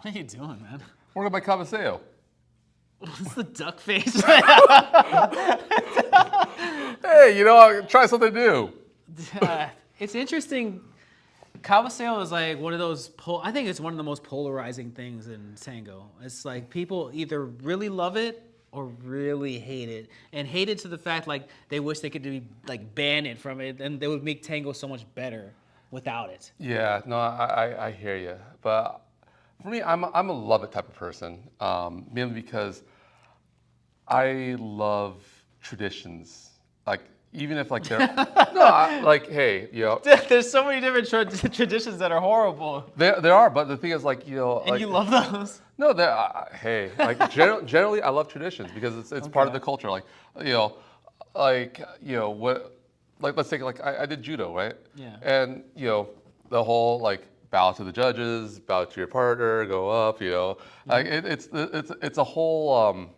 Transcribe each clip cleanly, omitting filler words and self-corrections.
What are you doing, man? Working by Cabeceo. What's the duck face? Hey, try something new. It's interesting. Cabeceo is like one of those, I think it's one of the most polarizing things in tango. It's like people either really love it or really hate it. And hate it to the fact like they wish they could ban it from it and they would make tango so much better without it. Yeah, no, I hear you. But for me, I'm a love it type of person, mainly because I love traditions. Like, even if like they're hey, There's so many different traditions that are horrible. there are, but the thing is like And you love those. No, hey, like generally I love traditions because it's part of the culture. Like what, like let's take like I did judo, right? Yeah. And the whole like bow to the judges, bow to your partner, go up. Like it's a whole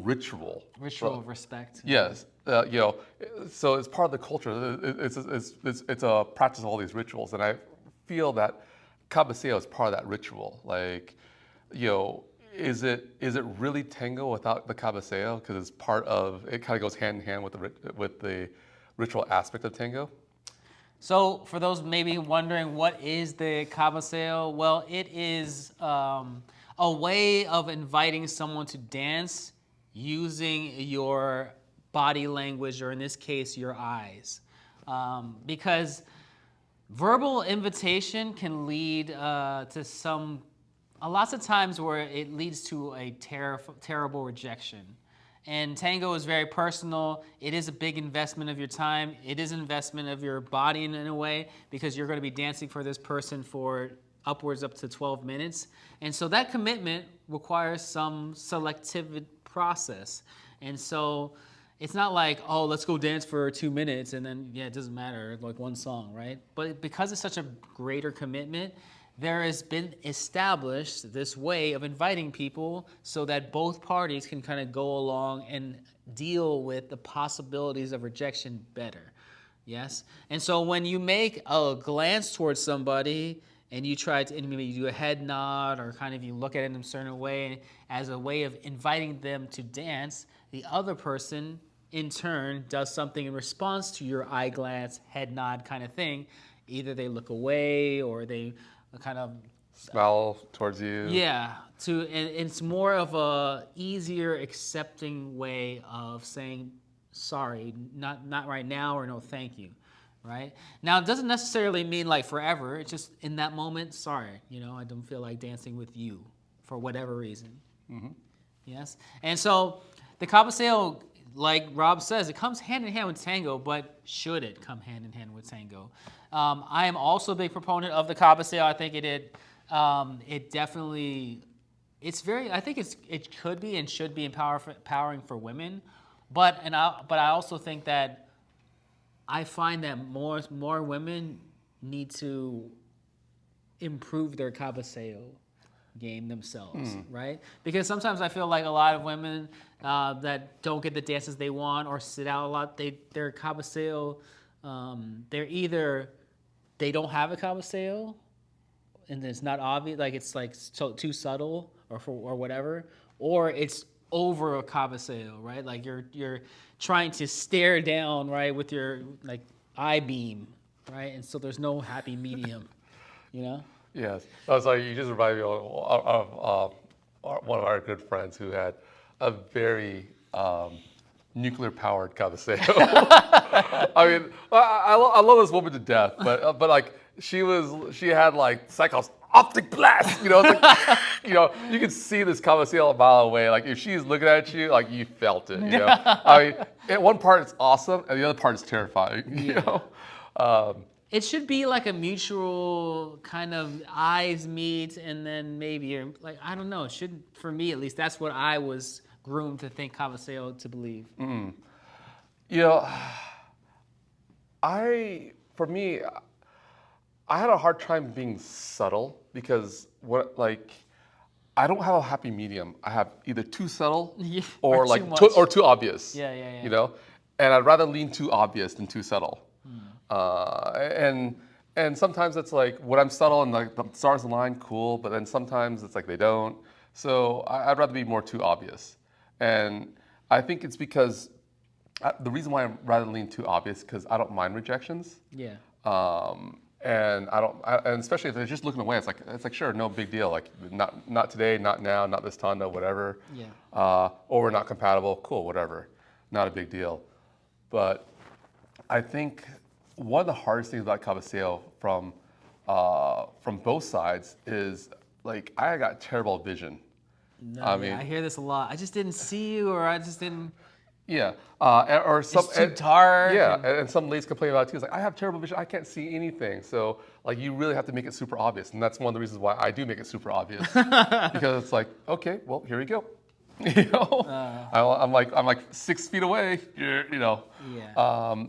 ritual. Ritual of respect. Yes, so it's part of the culture. It's a practice of all these rituals, and I feel that Cabeceo is part of that ritual. Like, is it really tango without the Cabeceo? Because it's part of it. Kind of goes hand in hand with the ritual aspect of tango. So for those maybe wondering, what is the Cabeceo? Well, it is a way of inviting someone to dance using your body language, or in this case, your eyes. Because verbal invitation can lead to lots of times where it leads to a terrible rejection. And tango is very personal. It is a big investment of your time. It is an investment of your body in a way, because you're going to be dancing for this person for upwards up to 12 minutes. And so that commitment requires some selective process. And so it's not like, oh, let's go dance for 2 minutes and then, it doesn't matter, like one song, right? But because it's such a greater commitment, there has been established this way of inviting people so that both parties can kind of go along and deal with the possibilities of rejection better. Yes? And so when you make a glance towards somebody and you try to, and maybe you do a head nod or kind of you look at it in a certain way as a way of inviting them to dance, the other person in turn does something in response to your eye glance, head nod kind of thing. Either they look away or they kind of smile towards you. Yeah, and it's more of a easier accepting way of saying sorry, not right now, or no thank you, right? Now it doesn't necessarily mean like forever. It's just in that moment, sorry, I don't feel like dancing with you for whatever reason. Mm-hmm. Yes, and so the Cabeceo, like Rob says, it comes hand in hand with tango, but should it come hand in hand with tango? I am also a big proponent of the Cabeceo. I think it definitely, I think it could be and should be empowering for women, but I also think that I find that more women need to improve their Cabeceo game themselves, right? Because sometimes I feel like a lot of women that don't get the dances they want or sit out a lot, their Cabeceo, they're either they don't have a Cabeceo and it's not obvious, like it's like too subtle or whatever, or it's over a Cabeceo, right? Like you're trying to stare down, right, with your like eye beam, right? And so there's no happy medium, Yes. So you just reminded me of one of our good friends who had a very nuclear-powered Cabeceo. I mean, I love this woman to death, but like she had like Cyclops optic blast. It's like, you can see this Cabeceo a mile away. Like if she's looking at you, like you felt it. I mean, at one part it's awesome, and the other part is terrifying. It should be like a mutual kind of eyes meet, and then maybe like I don't know. It should, for me at least, that's what I was groomed to think Cabeceo to believe. Mm. For me, I had a hard time being subtle because I don't have a happy medium. I have either too subtle or too obvious. Yeah. And I'd rather lean too obvious than too subtle. And and sometimes it's like when I'm subtle and like the stars align, cool. But then sometimes it's like they don't. So I'd rather be more too obvious. And I think it's because the reason why I'm rather lean too obvious because I don't mind rejections. Yeah. And and especially if they're just looking away, it's like sure, no big deal. Like not today, not now, not this Tondo, whatever. Yeah. Or we're not compatible, cool, whatever, not a big deal. But I think one of the hardest things about Cabeceo from both sides is like I got terrible vision. No, I yeah, mean, I hear this a lot. I just didn't see you, or I just didn't. yeah, or some It's too dark. yeah, and some ladies complain about it too. It's like I have terrible vision, I can't see anything. So like you really have to make it super obvious, and that's one of the reasons why I do make it super obvious because it's like okay, well here we go. You know, I'm like 6 feet away. You know. Yeah.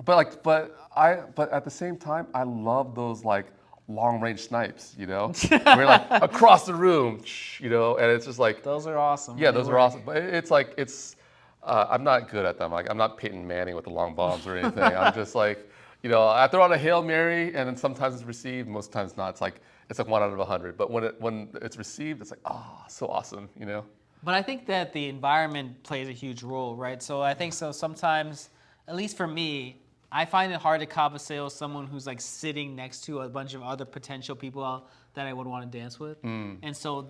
But at the same time, I love those like long range snipes. You know, where like across the room. You know, and it's just like Those are awesome. yeah, They those are work. awesome. But it's like it's. I'm not good at them. Like I'm not Peyton Manning with the long bombs or anything. I'm just like, you know, I throw on a Hail Mary, and then sometimes it's received, most times not. It's like 1 out of 100. But when it's received, it's like, oh, so awesome, you know. But I think that the environment plays a huge role, right? So I think so sometimes, at least for me, I find it hard to cabeceo someone who's like sitting next to a bunch of other potential people that I would want to dance with. And so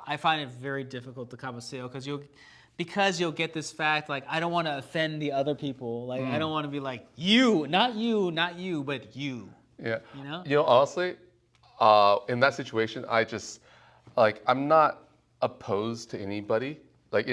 I find it very difficult to cabeceo because you'll get this fact like I don't want to offend the other people. Like I don't want to be like you, not you, but you. Yeah. You know? You know, honestly, in that situation, I just like I'm not opposed to anybody. Like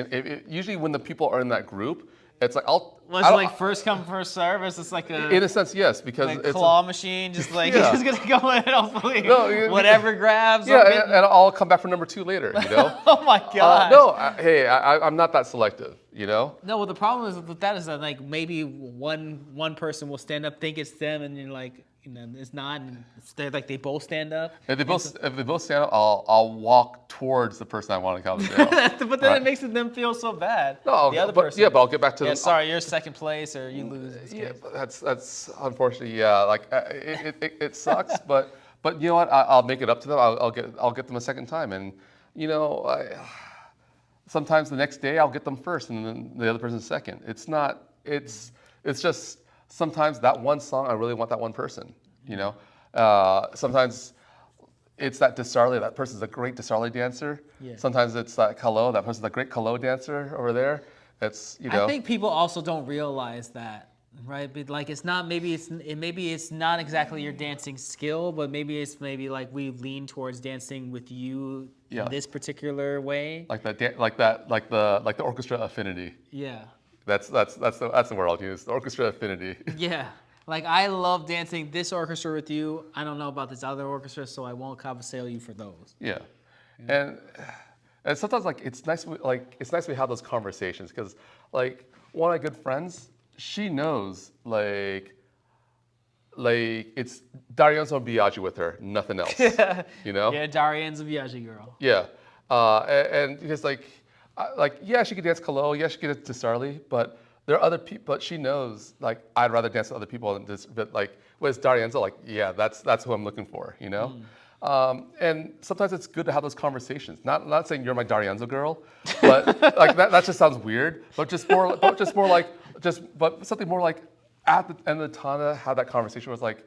usually when the people are in that group, it's like Was it like first come first serve? Is this like in a sense, yes, because like it's claw machine, just like Yeah. you're just gonna go in, hopefully No, whatever grabs. yeah, I'll and I'll come back for number 2 later. You know. oh my god. No, I'm not that selective. You know. No, well the problem is with that is that like maybe one person will stand up, think it's them, and you're like, you know, it's not, and they're like they both stand up. If they both stand up, I'll walk towards the person I want to conversate. But then it makes them feel so bad. No, the other but, person. yeah, but I'll get back to Yeah, sorry, you're second place or you lose. This Yeah, case. but that's unfortunately like it sucks, but you know what? I'll make it up to them. I'll get them a second time, and you know, sometimes the next day I'll get them first, and then the other person second. It's not. It's just sometimes that one song I really want that one person. You know, sometimes it's that Desarle. That person's a great Desarle dancer. Yeah. Sometimes it's that Calo. That person's a great Calo dancer over there. It's you know. I think people also don't realize that, right? But like it's not maybe it's not exactly your dancing skill, but maybe like we lean towards dancing with you Yeah. in this particular way. Like the orchestra affinity. Yeah. That's the word I'll use. The orchestra affinity. Yeah. Like I love dancing this orchestra with you. I don't know about this other orchestra, so I won't cabeceo you for those. Yeah. And sometimes like it's nice we have those conversations because like one of my good friends, she knows like it's Darienzo Biaggi with her, nothing else. You know? Yeah, Darienne's a Biaggi girl. Yeah. And because like yeah, she could dance Calo, yeah, she could dance Desarle, but there are other people. But she knows like I'd rather dance with other people than this. But like with Darienzo, like yeah, that's who I'm looking for, you know. And sometimes it's good to have those conversations. Not saying you're my Darienzo girl, but like that just sounds weird. But something more like at the end of the Tana, have that conversation was like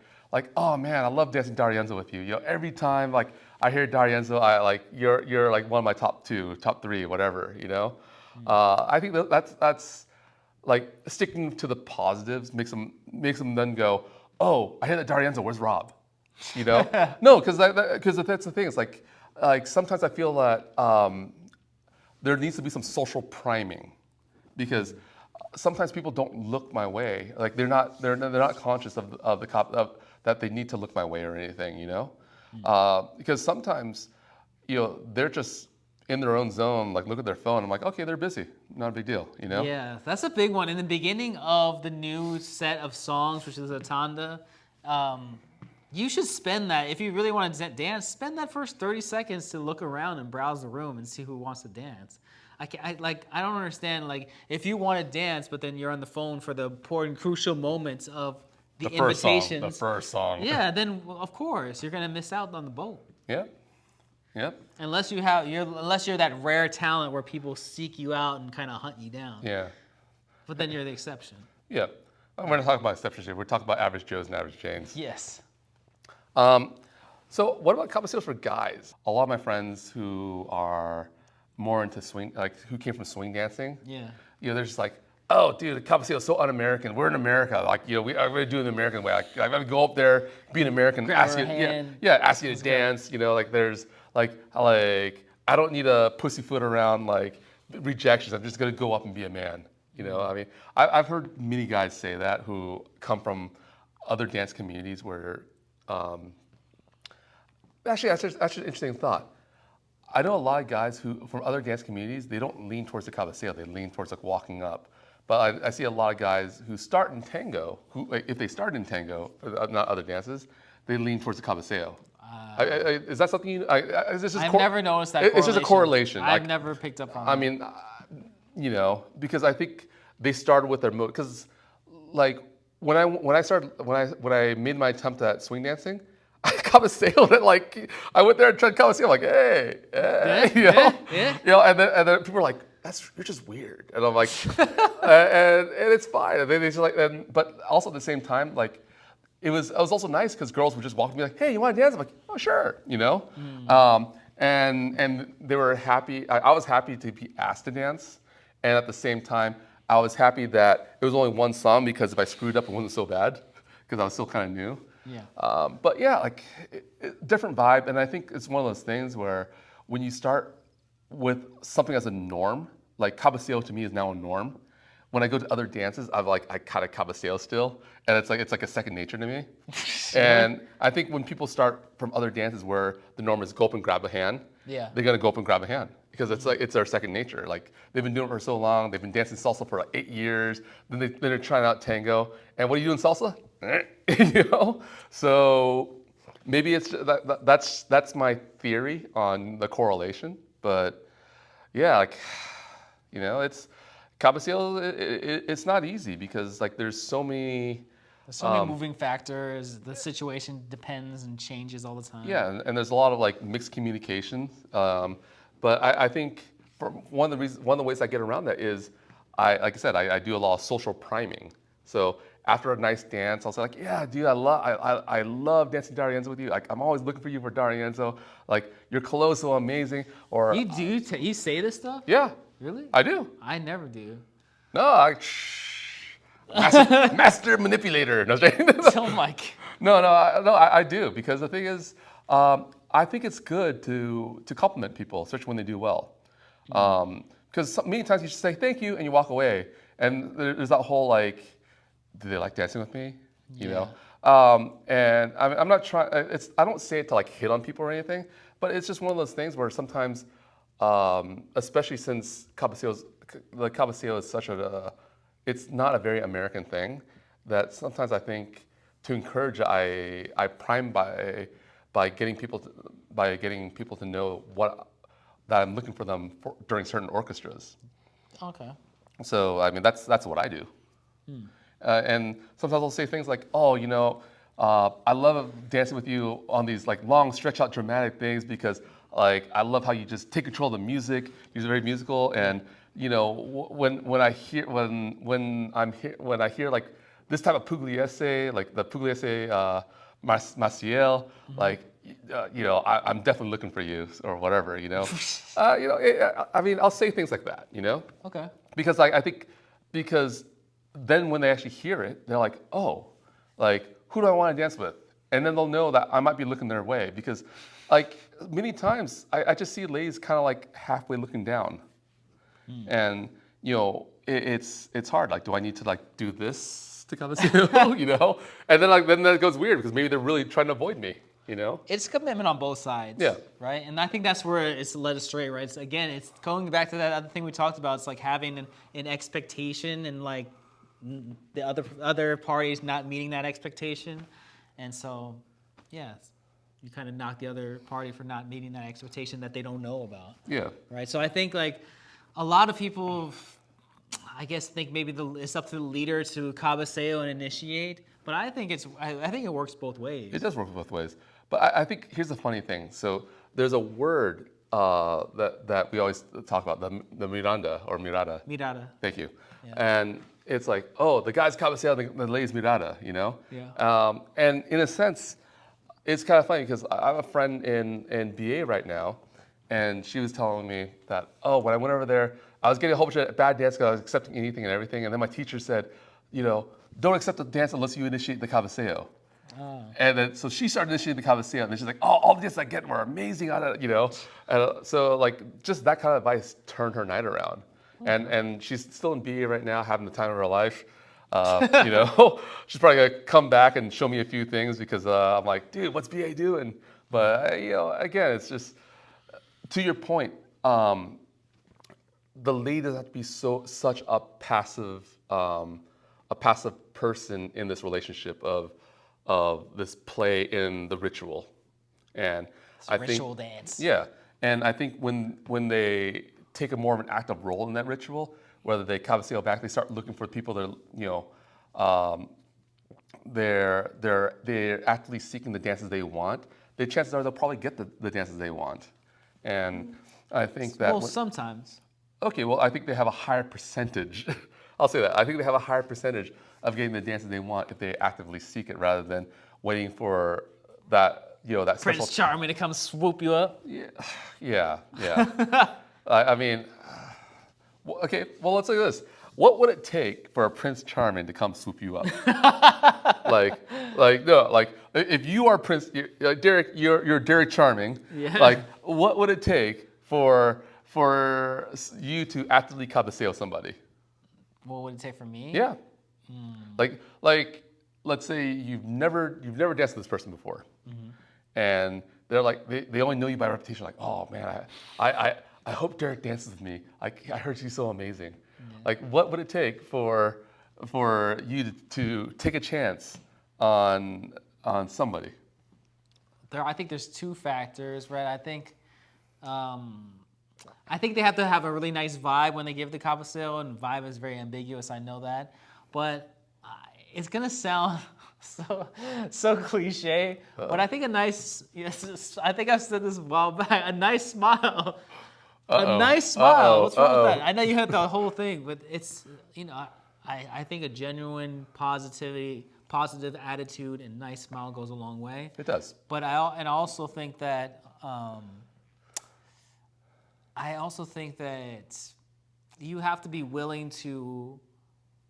oh man, I love dancing Darienzo with you. You know, every time like I hear Darienzo, I like you're like one of my top 2, top 3, whatever. You know, I think that's like sticking to the positives makes them then go, oh, I hear that Darienzo, where's Rob? You know, no, because that's the thing. It's like sometimes I feel that there needs to be some social priming because sometimes people don't look my way. Like they're not conscious of that they need to look my way or anything. You know, because sometimes you know they're just in their own zone. Like look at their phone. I'm like, okay, they're busy. Not a big deal. You know. Yeah, that's a big one. In the beginning of the new set of songs, which is a tanda, you should spend that if you really want to dance. Spend that first 30 seconds to look around and browse the room and see who wants to dance. I don't understand. Like if you want to dance, but then you're on the phone for the important, crucial moments of the first song, invitations. the first song. Yeah, then of course you're gonna miss out on the boat. Yep. Yep. Unless you're that rare talent where people seek you out and kind of hunt you down. Yeah. But then you're the exception. Yeah. We're not talking about exceptions here. We're talking about average Joes and average Janes. Yes. So what about Cabeceos for guys? A lot of my friends who are more into swing, like who came from swing dancing. Yeah. They're just like, oh, dude, the Cabeceo is so un-American. We're in America. Like, we're going to do it the American way. Like, I got to go up there, be an American, Grab ask her you, hand. ask you to dance. Like there's like I don't need a pussyfoot around like rejections. I'm just going to go up and be a man. I mean, I've heard many guys say that who come from other dance communities where, actually, that's an interesting thought. I know a lot of guys who, from other dance communities, they don't lean towards the Cabeceo, they lean towards like walking up. But I see a lot of guys who start in tango, who, like, if they start in tango, not other dances, they lean towards the Cabeceo. Is that something I've never noticed that correlation. It's just a correlation. I've never picked up on that. I mean, because I think they started with their mode. Because, like, when I made my attempt at swing dancing, I Cabeceo'd it. Like, I went there and tried Cabeceo. Like, hey, yeah. And then people were like, you're just weird. And I'm like, and it's fine. And they just like, but also at the same time, like, it was also nice because girls would just walk and be like, hey, you want to dance? I'm like, oh, sure, And they were happy. I was happy to be asked to dance. And at the same time, I was happy that it was only one song because if I screwed up, it wasn't so bad because I was still kind of new. Yeah. But yeah, like, different vibe. And I think it's one of those things where when you start with something as a norm, like Cabeceo to me is now a norm. When I go to other dances, I kind of Cabeceo still, and it's like a second nature to me. And I think when people start from other dances where the norm is go up and grab a hand, yeah, they're gonna go up and grab a hand because it's their second nature. Like they've been doing it for so long, they've been dancing salsa for like 8 years. Then they're trying out tango, and what are you doing salsa? So maybe it's that's my theory on the correlation, but yeah, like it's. Cabeceo, it's not easy because like there's so many moving factors. The situation depends and changes all the time. Yeah, and there's a lot of like mixed communication. But I think one of the ways I get around that is like I said, I do a lot of social priming. So after a nice dance, I'll say like, yeah, dude, I love dancing Darienzo with you. Like I'm always looking for you for Darienzo. Like your colo is so amazing. Or you do you say this stuff? Yeah. Really? I do. I never do. No, master manipulator. No, Oh my. No, I do because the thing is, I think it's good to compliment people, especially when they do well. Because many times you just say thank you and you walk away, and there's that whole like, do they like dancing with me? And I'm not trying. I don't say it to like hit on people or anything, but it's just one of those things where sometimes. Especially since the Cabeceo is such it's not a very American thing, that sometimes I think to encourage, I prime by getting people to know that I'm looking for them during certain orchestras. Okay. So I mean that's what I do, and sometimes I'll say things like, oh, I love dancing with you on these like long stretch out dramatic things because. Like I love how you just take control of the music. You're very musical, and when I hear like this type of pugliese, like the pugliese Maciel, like I'm definitely looking for you or whatever. I mean, I'll say things like that. Okay. Because I think then when they actually hear it, they're like, oh, like who do I want to dance with? And then they'll know that I might be looking their way because. Like many times, I just see ladies kind of like halfway looking down, and it's hard. Like, do I need to like do this to Cabeceo, And then that goes weird because maybe they're really trying to avoid me, It's commitment on both sides. Yeah. Right, and I think that's where it's led astray. Right, it's going back to that other thing we talked about. It's like having an expectation and like the other parties not meeting that expectation, and so yeah. You kind of knock the other party for not meeting that expectation that they don't know about. Yeah. Right. So I think like a lot of people, I guess think maybe it's up to the leader to cabeceo and initiate. But I think I think it works both ways. It does work both ways. But I think here's the funny thing. So there's a word that we always talk about, the miranda or mirada. Mirada. Thank you. Yeah. And it's like, oh, the guy's cabeceo, the lady's mirada, you know? Yeah. And in a sense, it's kind of funny because I have a friend in BA right now, and she was telling me that, oh, when I went over there, I was getting a whole bunch of bad dance because I was accepting anything and everything. And then my teacher said, you know, don't accept the dance unless you initiate the cabeceo. Oh. And then, so she started initiating the cabeceo, and then she's like, oh, all the dances I get were amazing, you know? And so like, just that kind of advice turned her night around. And she's still in BA right now, having the time of her life. You know, she's probably gonna come back and show me a few things because I'm like, dude, what's BA doing? But you know, again, it's just to your point. The lead doesn't have to be such a passive person in this relationship of this play in the ritual, and It's a ritual dance. Yeah, and I think when they take a more of an active role in that ritual, whether they cabeceo back, they start looking for people that they're actively seeking the dances they want. The chances are they'll probably get the dances they want, and I think that sometimes. Okay, well, I think they have a higher percentage. I'll say that. I think they have a higher percentage of getting the dances they want if they actively seek it rather than waiting for that, that Prince special... Charming to come swoop you up. Yeah. I mean, okay, well, let's look at this. What would it take for a Prince Charming to come swoop you up? If you are Prince, Derek, you're Derek Charming. Yeah. Like, what would it take for you to actively cabeceo somebody? What would it take for me? Yeah. Like, let's say you've never danced with this person before, and they're like, they only know you by reputation. Like, oh man, I hope Derek dances with me. I heard she's so amazing. Yeah. Like, what would it take for you to take a chance on somebody? I think there's two factors, right? I think they have to have a really nice vibe when they give the cabeceo, and vibe is very ambiguous. I know that, but it's gonna sound so cliche. But I think I think I've said this a while back. A nice smile. A nice smile. What's wrong with that? I know you had the whole thing, but it's I think a genuine positive attitude and nice smile goes a long way. It does. But I also think that you have to be willing to,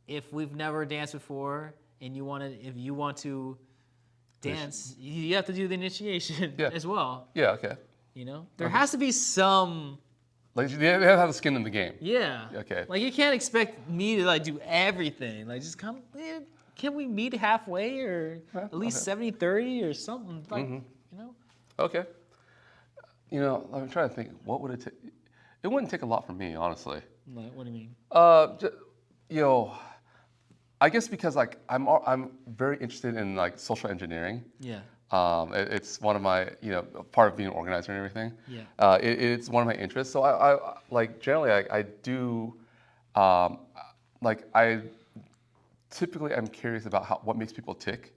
if we've never danced before and if you want to dance, you have to do the initiation as well. Yeah. Okay. There has to be some. Like, they have to have the skin in the game. Yeah. Okay. Like, you can't expect me to do everything. Like, just come. Can we meet halfway or at least 70-30 or something? Okay. I'm trying to think. What would it take? It wouldn't take a lot from me, honestly. What do you mean? I guess because I'm very interested in social engineering. Yeah. It's one of my part of being an organizer and everything. Yeah. It's one of my interests. So I generally I do I typically I'm curious about what makes people tick,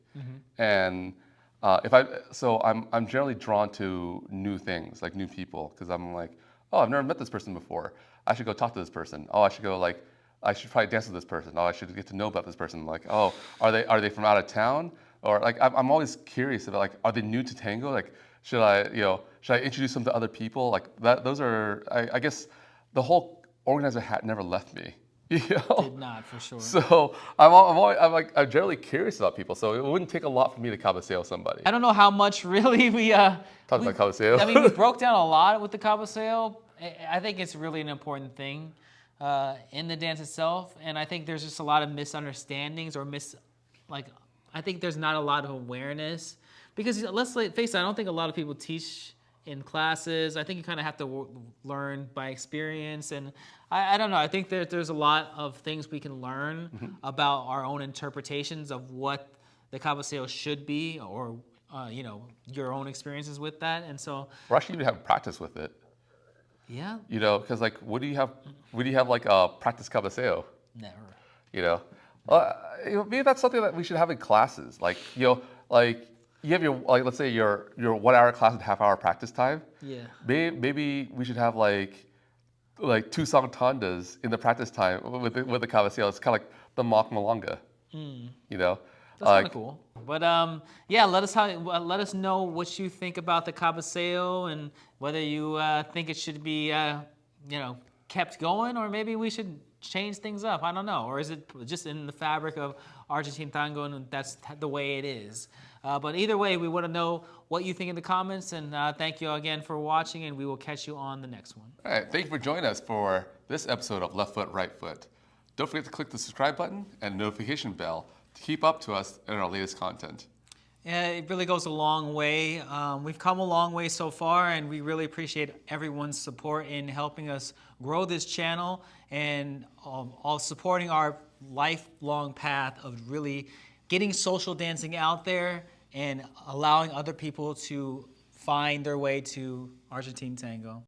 and I'm generally drawn to new things, like new people, because I'm like, oh, I've never met this person before. I should go talk to this person. Oh, I should go I should probably dance with this person. Oh, I should get to know about this person. Like, oh, are they from out of town? Or I'm always curious about are they new to tango? Should I introduce them to other people? Those are I guess the whole organizer hat never left me. Did not, for sure. So I'm generally curious about people. So it wouldn't take a lot for me to cabeceo somebody. I don't know how much really we talked about cabeceo. I mean, we broke down a lot with the cabeceo. I think it's really an important thing in the dance itself, and I think there's just a lot of misunderstandings or I think there's not a lot of awareness because let's face it, I don't think a lot of people teach in classes. I think you kind of have to learn by experience, and I don't know. I think that there's a lot of things we can learn about our own interpretations of what the cabeceo should be, or your own experiences with that, and so. Or actually, even have practice with it. Yeah. Because what do you have? What do you have a practice cabeceo? Never. You know, maybe that's something that we should have in classes. Like like you have your let's say your 1 hour class and half hour practice time. Yeah. Maybe we should have like 2 song tandas in the practice time with the cabeceo. It's kind of like the mock malanga. You know, That's kind of cool. But yeah, let us know what you think about the Cabeceo and whether you think it should be kept going, or maybe we should change things up. I don't know. Or is it just in the fabric of Argentine Tango and that's the way it is? But either way, we want to know what you think in the comments. And thank you again for watching, and we will catch you on the next one. All right, thank you for joining us for this episode of Left Foot, Right Foot. Don't forget to click the subscribe button and notification bell to keep up to us in our latest content. Yeah, it really goes a long way. We've come a long way so far, and we really appreciate everyone's support in helping us grow this channel and all supporting our lifelong path of really getting social dancing out there and allowing other people to find their way to Argentine Tango.